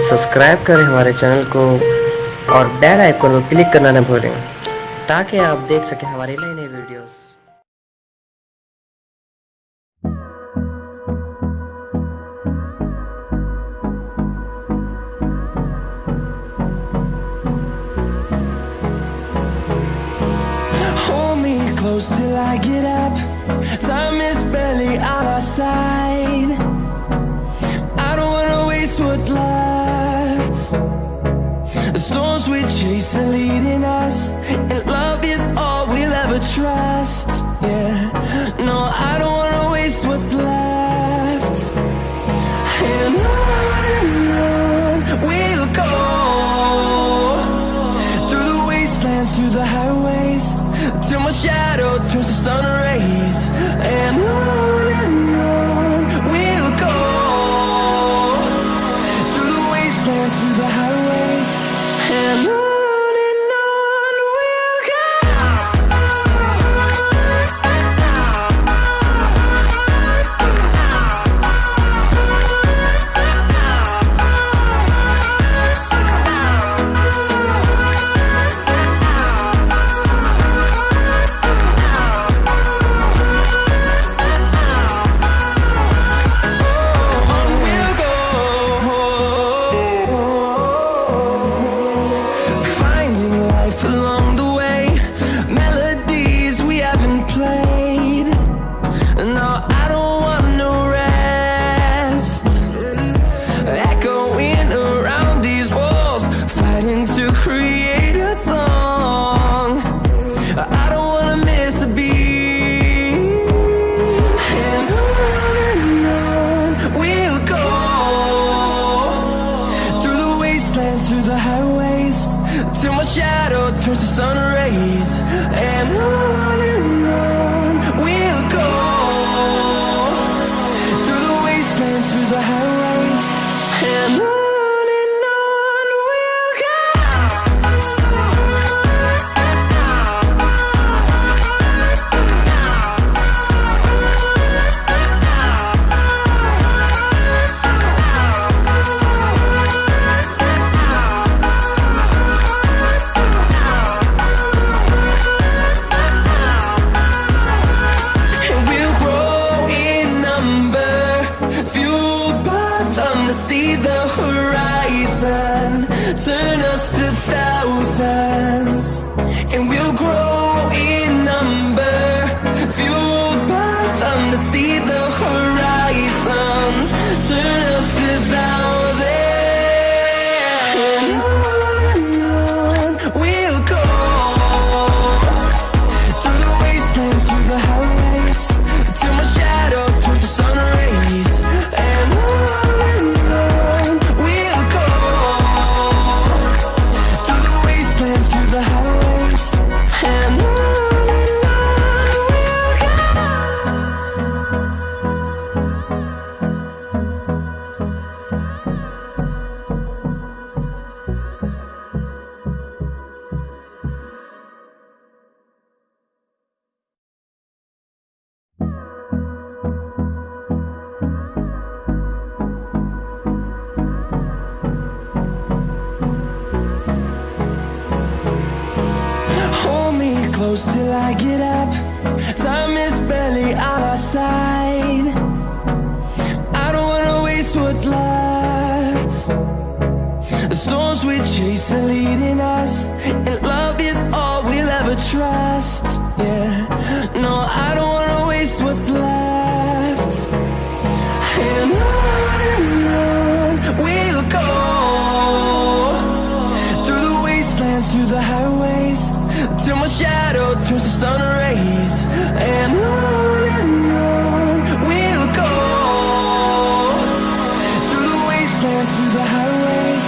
Subscribe करें हमारे channel को और बेल आइकन को क्लिक करना न भूलें ताकि आप देख सकें हमारी नई नई videos. Close till I get up. Time is barely on our side. I don't wanna waste what's left. The storms we chase are leading us, and love is all we'll ever trust. Yeah, no, I don't wanna waste what's left. And on we'll go, through the wastelands, through the highways, till my shadow turns to sun rays. And on we'll go, through the wastelands, through the highways, and on we'll go. Till I get up, time is barely on our side. I don't wanna waste what's left. The storms we chase are leading us, and love is all we'll ever trust. Yeah, no, I don't wanna waste what's left. And on we'll go, through the wastelands, through the highways, till my shadow turns to sun rays. And on we'll go, through the wastelands, through the highways,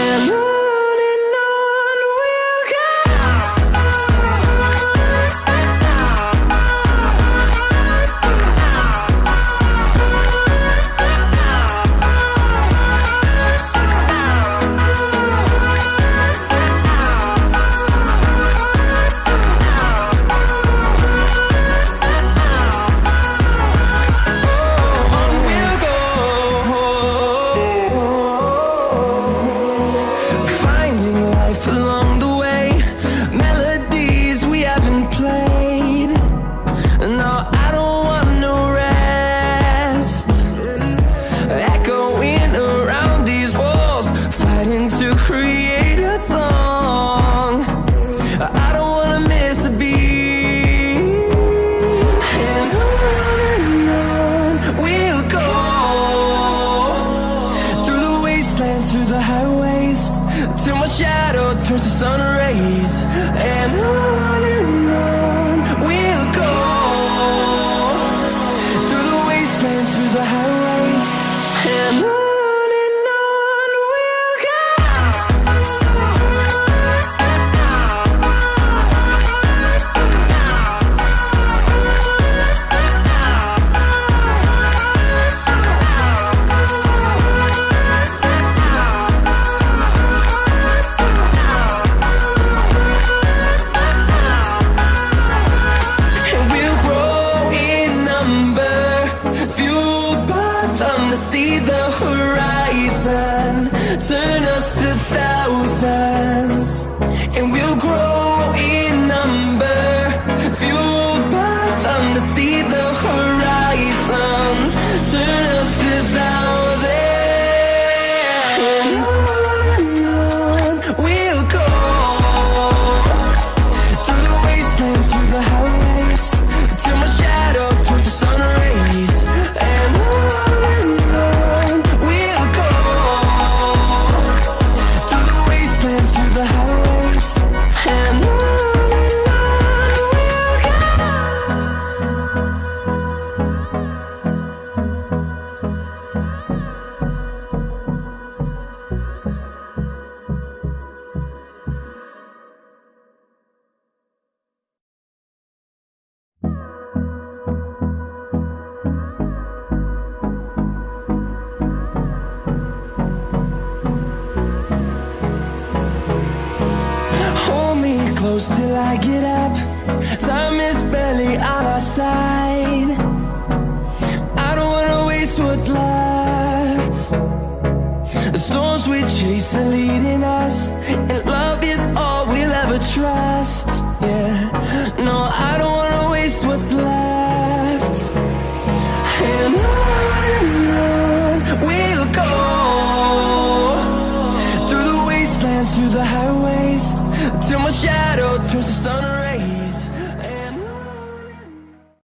and on. through the highways, till my shadow turns to sun rays. And on we'll go, through the wastelands, through the highways. And on we'll go. See the horizon, turn us to thousands, and we'll grow in number, fueled by them to see the horizon, turn us to thousands. And on we'll go, through the wastelands, through the highways, till my shadow turns to sun rays. And close till I get up. Time is barely on our side. I don't wanna waste what's left. The storms we chase are leading us, and